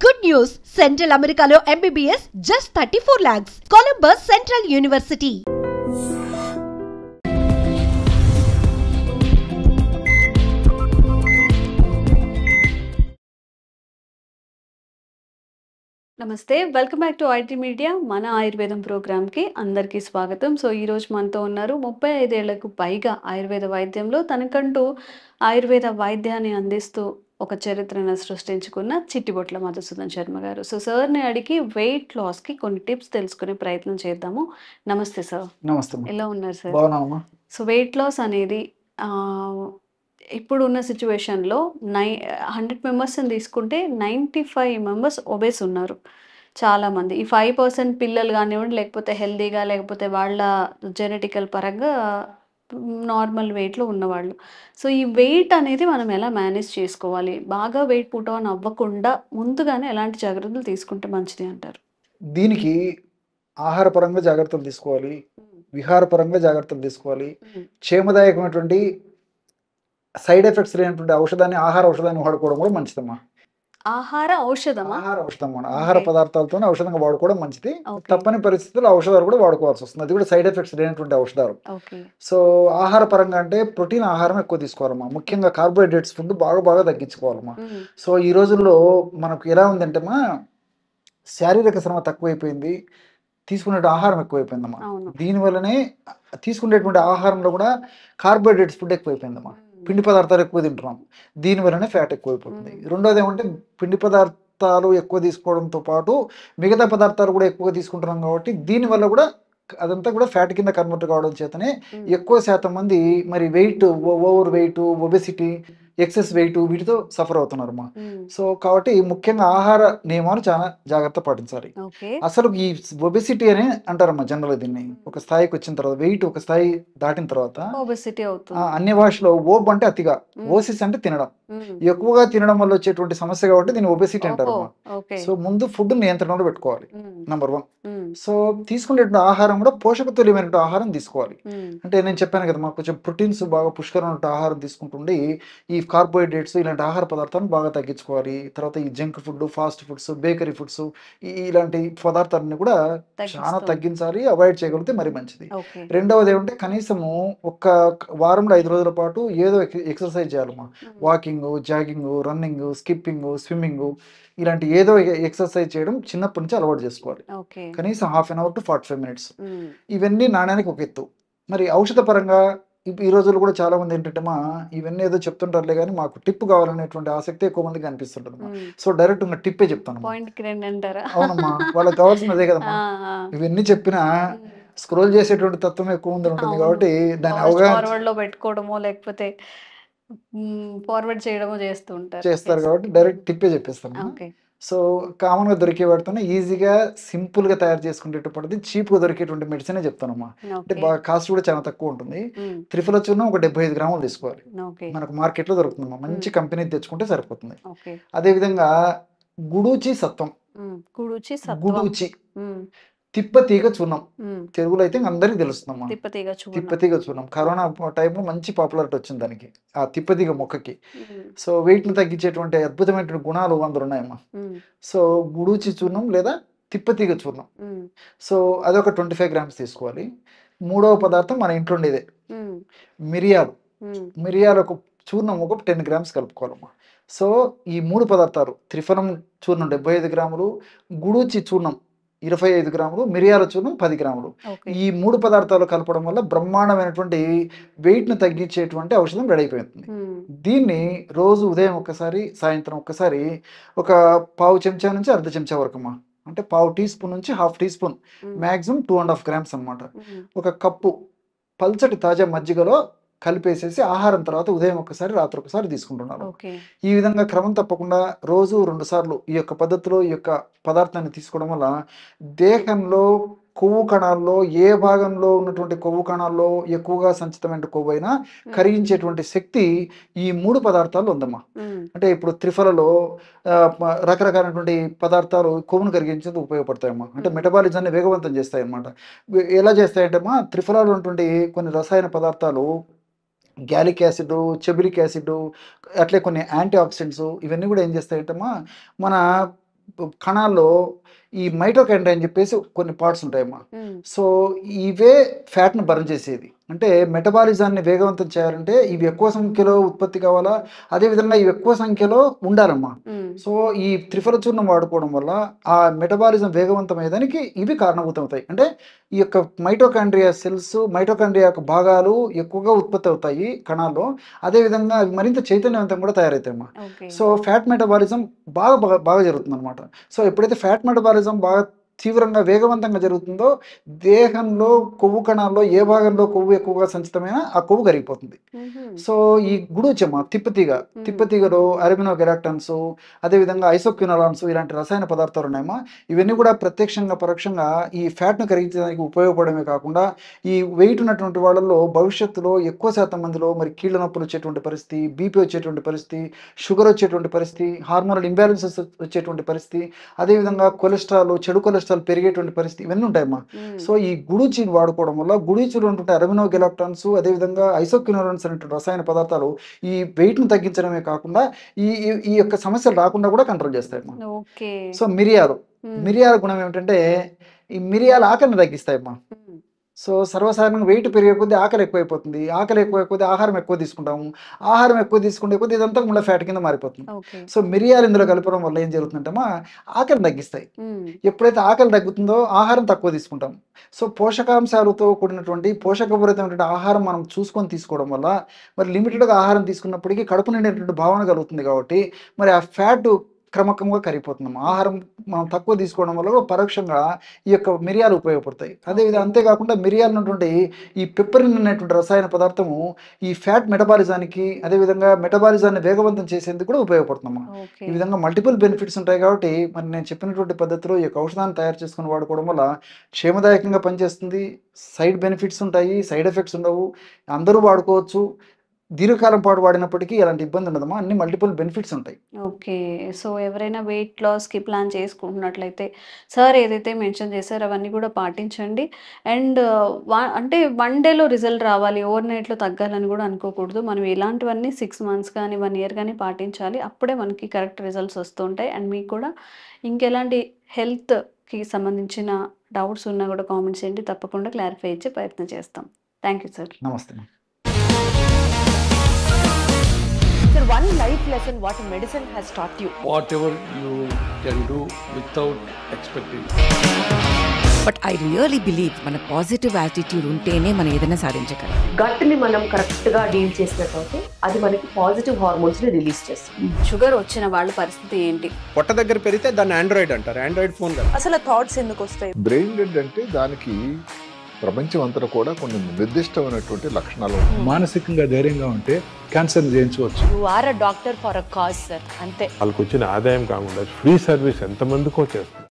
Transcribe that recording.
Good news! Central Americano MBBS just 34 lakhs. Columbus Central University. నమస్తే welcome back to IT media మన ఆయుర్వేదం ప్రోగ్రామ్కి అందరికీ స్వాగతం. సో ఈరోజు మనతో ఉన్నారు 35 ఏళ్లకు పైగా ఆయుర్వేద వైద్యంలో తనకంటూ ఆయుర్వేద వైద్యాన్ని అందిస్తూ ఒక చరిత్రను సృష్టించుకున్న చిట్టిబొట్ల మధుసూదన్ శర్మ గారు. సో సార్ని అడిగి వెయిట్ లాస్కి కొన్ని టిప్స్ తెలుసుకునే ప్రయత్నం చేద్దాము. నమస్తే సార్. నమస్తే. ఎలా ఉన్నారు సార్? బాగున్నామా? సో వెయిట్ లాస్ అనేది ఇప్పుడున్న సిచ్యువేషన్లో 100 మెంబర్స్ని తీసుకుంటే 95 మెంబర్స్ ఒబేస్ ఉన్నారు చాలామంది. ఈ 5% పిల్లలు కానివ్వండి, లేకపోతే హెల్దీగా, లేకపోతే వాళ్ళ జెనెటికల్ పరంగా నార్మల్ వెయిట్లో ఉన్నవాళ్ళు. సో ఈ వెయిట్ అనేది మనం ఎలా మేనేజ్ చేసుకోవాలి? బాగా వెయిట్ పుట్ ఆన్ అవ్వకుండా ముందుగానే ఎలాంటి జాగ్రత్తలు తీసుకుంటే మంచిది అంటారు? దీనికి ఆహారపరంగా జాగ్రత్తలు తీసుకోవాలి, విహారపరంగా జాగ్రత్తలు తీసుకోవాలి. క్షేమదాయకమైనటువంటి సైడ్ ఎఫెక్ట్స్ లేనటువంటి ఆహార ఔషధాన్ని వాడుకోవడం కూడా మంచిదమ్మా. ఆహార ఔషధం ఆహార పదార్థాలతో ఔషధంగా వాడుకోవడం మంచిది. తప్పని పరిస్థితుల్లో ఔషధాలు కూడా వాడుకోవాల్సి వస్తుంది. అది కూడా సైడ్ ఎఫెక్ట్స్ లేనటువంటి ఔషధాలు. సో ఆహార పరంగా అంటే ప్రోటీన్ ఆహారం ఎక్కువ తీసుకోవాలమ్మా. ముఖ్యంగా కార్బోహైడ్రేట్స్ ఫుడ్ బాగా తగ్గించుకోవాలమ్మా. సో ఈ రోజుల్లో మనకు ఎలా ఉందంటే శారీరక శ్రమ తక్కువైపోయింది, తీసుకునే ఆహారం ఎక్కువైపోయిందమ్మా. దీనివల్లనే తీసుకునేటువంటి ఆహారంలో కూడా కార్బోహైడ్రేట్స్ ఫుడ్ ఎక్కువైపోయిందమ్మా. పిండి పదార్థాలు ఎక్కువ తింటున్నాం, దీనివల్లనే ఫ్యాట్ ఎక్కువైపోతుంది. రెండోది ఏమంటే పిండి పదార్థాలు ఎక్కువ తీసుకోవడంతో పాటు మిగతా పదార్థాలు కూడా ఎక్కువగా తీసుకుంటున్నాం కాబట్టి దీనివల్ల కూడా అదంతా కూడా ఫ్యాట్ కింద కన్వర్ట్ కావడం చేతనే ఎక్కువ శాతం మంది మరి weight, over weight, obesity, excess weight వీటితో సఫర్ అవుతున్నారమ్మా. సో కాబట్టి ముఖ్యంగా ఆహార నియమాలు చాలా జాగ్రత్త పాటించాలి. అసలు ఈ ఒబెసిటీ అనే అంటారమ్మా జనరల్. దీన్ని ఒక స్థాయికి వచ్చిన తర్వాత, వెయిట్ ఒక స్థాయి దాటిన తర్వాత ఒబెసిటీ అవుతుంది. అన్ని భాషలో ఓబ్ అంటే అతిగా, ఓసిస్ అంటే తినడం, ఎక్కువగా తినడం వల్ల వచ్చేటువంటి సమస్య కాబట్టి దీన్ని ఒబెసిటీ అంటారమ్మా. సో ముందు ఫుడ్ నియంత్రణలో పెట్టుకోవాలి, నంబర్ 1. సో తీసుకునేటువంటి ఆహారం కూడా పోషకతుల్యమైనటువంటి ఆహారం తీసుకోవాలి. అంటే నేను చెప్పాను కదమ్మా, కొంచెం ప్రోటీన్స్ బాగా పుష్కరమైన ఆహారం తీసుకుంటుండి ఈ కార్బోహైడ్రేట్స్ ఇలాంటి ఆహార పదార్థాలను బాగా తగ్గించుకోవాలి. తర్వాత ఈ junk food, fast foods, bakery foods ఇలాంటి పదార్థాలని కూడా చాలా తగ్గించాలి, అవాయిడ్ చేయగలిగితే మరి మంచిది. రెండవది ఏమంటే కనీసము ఒక వారంలో 5 రోజుల పాటు ఏదో ఎక్సర్సైజ్ చేయాలమ్మా. Walking, jogging, running, skipping, swimming ఇలాంటి ఏదో ఎక్సర్సైజ్ చేయడం చిన్నప్పటి నుంచి అలవాటు చేసుకోవాలి. కనీసం ½ అవర్ టు 45 మినిట్స్. ఇవన్నీ నాణ్యానికి ఒక ఎత్తు. మరి ఔషధ పరంగా ఈ రోజుల్లో కూడా చాలా మంది ఏంటంటే ఇవన్నీ ఏదో చెప్తుంటారులే కానీ మాకు టిప్ కావాలనేటువంటి ఆసక్తి ఎక్కువ మందికి అనిపిస్తుంటుంది. సో డైరెక్ట్ ఉన్న టిప్పే చెప్తాను. అవునమ్మా, వాళ్ళకి కావాల్సింది అదే కదమ్మా. ఇవన్నీ చెప్పినా స్క్రోల్ చేసేటువంటి తత్వం ఎక్కువ ఉంటుంది కాబట్టి దాని అవగాహన పెట్టుకోవడమో లేకపోతే ఫార్వర్డ్ చేయడమో చేస్తారు కాబట్టి డైరెక్ట్ టిప్పే చెప్పేస్తాను. సో కామన్గా దొరికే వాటితోనే ఈజీగా సింపుల్గా తయారు చేసుకునేటప్పటిది చీప్గా దొరికేటువంటి మెడిసినే చెప్తానమ్మా. అంటే బాగా కాస్ట్ కూడా చాలా తక్కువ ఉంటుంది. త్రిఫల చూర్ణం ఒక 75 గ్రాములు తీసుకోవాలి. మనకు మార్కెట్లో దొరుకుతుందమ్మా. మంచి కంపెనీ తెచ్చుకుంటే సరిపోతుంది. అదేవిధంగా గుడూచి సత్వం, గుడూచి తిప్పతీగ చూర్ణం, తెలుగులో అయితే అందరికి తెలుస్తుందమ్మా. తిప్పతీగ చూర్ణం కరోనా టైంలో మంచి పాపులారిటీ వచ్చింది దానికి, ఆ తిప్పతీగ మొక్కకి. సో వెయిట్ని తగ్గించేటువంటి అద్భుతమైనటువంటి గుణాలు అందులో ఉన్నాయమ్మా. సో గుడూచి చూర్ణం లేదా తిప్పతీగ చూర్ణం, సో అదొక 25 గ్రామ్స్ తీసుకోవాలి. మూడవ పదార్థం మన ఇంట్లో ఉండేదే మిరియాలు ఒక చూర్ణం ఒక 10 గ్రామ్స్ కలుపుకోవాలమ్మా. సో ఈ 3 పదార్థాలు, త్రిఫలం చూర్ణం 75 గ్రాములు, గుడూచి చూర్ణం 25 గ్రాములు, మిరియాల చూర్ణం 10 గ్రాములు, ఈ 3 పదార్థాలు కలపడం వల్ల బ్రహ్మాండమైనటువంటి వెయిట్ను తగ్గించేటువంటి ఔషధం రెడీ అయిపోతుంది. దీన్ని రోజు ఉదయం ఒక్కసారి, సాయంత్రం ఒక్కసారి ఒక పావు చెంచా నుంచి అర్ధ చెంచా వరకు అమ్మా, అంటే పావు టీ స్పూన్ నుంచి ½ టీ స్పూన్, మ్యాక్సిమం 2.5 గ్రామ్స్ అనమాట, ఒక కప్పు పల్చటి తాజా మజ్జిగలో కలిపేసేసి ఆహారం తర్వాత ఉదయం ఒకసారి, రాత్రి ఒకసారి తీసుకుంటున్నారు. ఈ విధంగా క్రమం తప్పకుండా రోజు 2 సార్లు ఈ యొక్క పద్ధతిలో ఈ యొక్క పదార్థాన్ని తీసుకోవడం వల్ల దేహంలో కొవ్వు కణాల్లో ఏ భాగంలో ఉన్నటువంటి కొవ్వు కణాల్లో ఎక్కువగా సంచితమైన కొవ్వు అయినా కరిగించేటువంటి శక్తి ఈ 3 పదార్థాలు ఉందమ్మా. అంటే ఇప్పుడు త్రిఫలలో రకరకాలైనటువంటి పదార్థాలు కొవ్వును కరిగించేందుకు ఉపయోగపడతాయమ్మా. అంటే మెటబాలిజాన్ని వేగవంతం చేస్తాయి అన్నమాట. ఎలా చేస్తాయంటే త్రిఫలాలు ఉన్నటువంటి కొన్ని రసాయన పదార్థాలు గ్యాలిక్ యాసిడ్, చెబిలిక్ యాసిడ్, అట్లే కొన్ని యాంటీ ఆక్సిడెంట్స్ ఇవన్నీ కూడా ఏం చేస్తాయంటే మన కణాల్లో ఈ మైటోకాండ్రియా అని చెప్పేసి కొన్ని పార్ట్స్ ఉంటాయమ్మా. ఉమ్, సో ఇవే ఫ్యాట్ను బర్న్ చేసేది. అంటే మెటబాలిజాన్ని వేగవంతం చేయాలంటే ఇవి ఎక్కువ సంఖ్యలో ఉత్పత్తి కావాలా, అదేవిధంగా ఇవి ఎక్కువ సంఖ్యలో ఉండాలమ్మా. ఉమ్, సో ఈ త్రిఫల చూర్ణం వాడుకోవడం వల్ల ఆ మెటబాలిజం వేగవంతమయ్యేదానికి ఇవి కారణభూతం అవుతాయి. అంటే ఈ యొక్క మైటోకాండ్రియా సెల్స్, మైటోకాండ్రియా యొక్క భాగాలు ఎక్కువగా ఉత్పత్తి అవుతాయి కణాల్లో. అదేవిధంగా అవి మరింత చైతన్యవంతం కూడా తయారవుతాయమ్మా. ఓకే. సో ఫ్యాట్ మెటబాలిజం బాగా జరుగుతుంది అనమాట. సో ఎప్పుడైతే ఫ్యాట్ మెటబాలిజం బాగా తీవ్రంగా వేగవంతంగా జరుగుతుందో దేహంలో కొవ్వు కణాల్లో ఏ భాగంలో కొవ్వు ఎక్కువగా సంచితమైనా ఆ కొవ్వు కరిగిపోతుంది. ఉహుం, సో ఈ గుడూచమ్మ తిప్పతీగలో అరబినో గెలాక్టన్స్, అదేవిధంగా ఐసోక్వినోలాన్స్ ఇలాంటి రసాయన పదార్థాలు ఉన్నాయమ్మా. ఇవన్నీ కూడా ప్రత్యక్షంగా పరోక్షంగా ఈ ఫ్యాట్ను కరిగించడానికి ఉపయోగపడమే కాకుండా ఈ వెయిట్ ఉన్నటువంటి వాళ్ళల్లో భవిష్యత్తులో ఎక్కువ శాతం మందిలో మరి కీళ్ళ నొప్పులు వచ్చేటువంటి పరిస్థితి, బీపీ వచ్చేటువంటి పరిస్థితి, షుగర్ వచ్చేటువంటి పరిస్థితి, హార్మోనల్ ఇంబ్యాలెన్సెస్ వచ్చేటువంటి పరిస్థితి, అదేవిధంగా కొలెస్ట్రాల్, చెడు కొలెస్ట్రాల్ పెరిగేటువంటి పరిస్థితి ఇవన్నీ ఉంటాయమ్మా. ఉమ్, సో ఈ గుడూచిని వాడుకోవడం వల్ల గుడూచిలో ఉంటుంటే అరబినో గెలాక్టాన్స్, అదేవిధంగా ఐసోక్వినోలాన్స్ అనేటువంటి రసాయన పదార్థాలు ఈ వెయిట్ను తగ్గించడమే కాకుండా ఈ ఈ యొక్క సమస్యలు రాకుండా కూడా కంట్రోల్ చేస్తాయమ్మా. ఓకే. సో మిరియాల ఉమ్, గుణం ఏమిటంటే ఈ మిరియాలు ఆకలిని తగ్గిస్తాయమ్మా. ఉమ్, సో సర్వసాధారణంగా వెయిట్ పెరిగే కొద్దీ ఆకలి ఎక్కువైపోతుంది. ఆకలి ఎక్కువ కొద్దీ ఆహారం ఎక్కువ తీసుకుంటాము. ఆహారం ఎక్కువ తీసుకుంటే కొద్దీ ఇదంతా మళ్ళీ ఫ్యాట్ కింద మారిపోతుంది. ఓకే. సో మిరియాలు ఇందులో కలపడం వల్ల ఏం జరుగుతుందంటమ్మా, ఆకలిని తగ్గిస్తాయి. ఉమ్, ఎప్పుడైతే ఆకలి తగ్గుతుందో ఆహారం తక్కువ తీసుకుంటాం. సో పోషకాంశాలతో కూడినటువంటి పోషకపూరితమైనటువంటి ఆహారం మనం చూసుకొని తీసుకోవడం వల్ల మరి లిమిటెడ్గా ఆహారం తీసుకున్నప్పటికీ కడుపు నిండేటువంటి భావన కలుగుతుంది. కాబట్టి మరి ఆ ఫ్యాట్ క్రమక్రమంగా కరిగిపోతున్నాం. ఆహారం మనం తక్కువ తీసుకోవడం వల్ల కూడా పరోక్షంగా ఈ యొక్క మిరియాలు ఉపయోగపడతాయి. అదేవిధంగా అంతేకాకుండా మిరియాలు ఉన్నటువంటి ఈ పెప్పరిన్ అనేటువంటి రసాయన పదార్థము ఈ ఫ్యాట్ మెటబాలిజానికి, అదేవిధంగా మెటబాలిజాన్ని వేగవంతం చేసేందుకు కూడా ఉపయోగపడుతున్నాం. ఓకే. ఈ విధంగా మల్టిపుల్ బెనిఫిట్స్ ఉంటాయి. కాబట్టి మరి నేను చెప్పినటువంటి పద్ధతిలో ఈ యొక్క ఔషధాన్ని తయారు చేసుకుని వాడుకోవడం వల్ల క్షేమదాయకంగా పనిచేస్తుంది. సైడ్ బెనిఫిట్స్ ఉంటాయి, సైడ్ ఎఫెక్ట్స్ ఉండవు. అందరూ వాడుకోవచ్చు. దీర్ఘకాలం పాటు వాడినప్పటికీ ఎలాంటి ఇబ్బంది ఉండదమ్మా. అన్ని మల్టిపుల్ బెనిఫిట్స్ ఉంటాయి. ఓకే. సో ఎవరైనా వెయిట్ లాస్‌కి ప్లాన్ చేసుకుంటున్నట్లయితే సార్ ఏదైతే మెన్షన్ చేశారో అవన్నీ కూడా పాటించండి. అండ్ అంటే 1 డేలో రిజల్ట్ రావాలి, ఓవర్ నైట్‌లో తగ్గాలని కూడా అనుకోకూడదు. మనం ఇలాంటివన్నీ 6 మంత్స్ కానీ 1 ఇయర్ కానీ పాటించాలి. అప్పుడే మనకి కరెక్ట్ రిజల్ట్స్ వస్తూ ఉంటాయి. అండ్ మీకు కూడా ఇంకెలాంటి హెల్త్‌కి సంబంధించిన డౌట్స్ ఉన్నా కూడా కామెంట్స్ చేయండి. తప్పకుండా క్లారిఫై ఇచ్చే ప్రయత్నం చేస్తాం. Thank you sir. నమస్తే. Sir, one life lesson what medicine has taught you. Whatever you can do without expecting. But I really believe మన పాజిటివ్ యాటిట్యూడ్ ఉంటేనే మనం ఏదైనా సాధించగలం. గట్ ని మనం కరెక్ట్ గా డీల్ చేసినట్లయితే అది మనకి పాజిటివ్ హార్మోన్స్ ని రిలీజ్ చేస్తుంది. షుగర్ వచ్చిన వాళ్ళ పరిస్థితి ఏంటి? పొట్ట దగ్గర పెరిగితే దాన్ని ఆండ్రాయిడ్ అంటారు. ఆండ్రాయిడ్ ఫోన్ కదా. అసలు థాట్స్ ఎందుకు వస్తాయి? బ్రెయిన్ డెడ్ అంటే దానికి ప్రపంచం అంతా కూడా కొన్ని నిర్దిష్టమైనటువంటి లక్షణాలు ఉంటాయి. మానసికంగా ధైర్యంగా ఉంటే క్యాన్సర్ జయించవచ్చు. You are a doctor for a cause sir, అంతే. వాళ్ళకి వచ్చిన ఆదాయం కాకుండా ఫ్రీ సర్వీస్ ఎంతమందికో చేస్తుంది.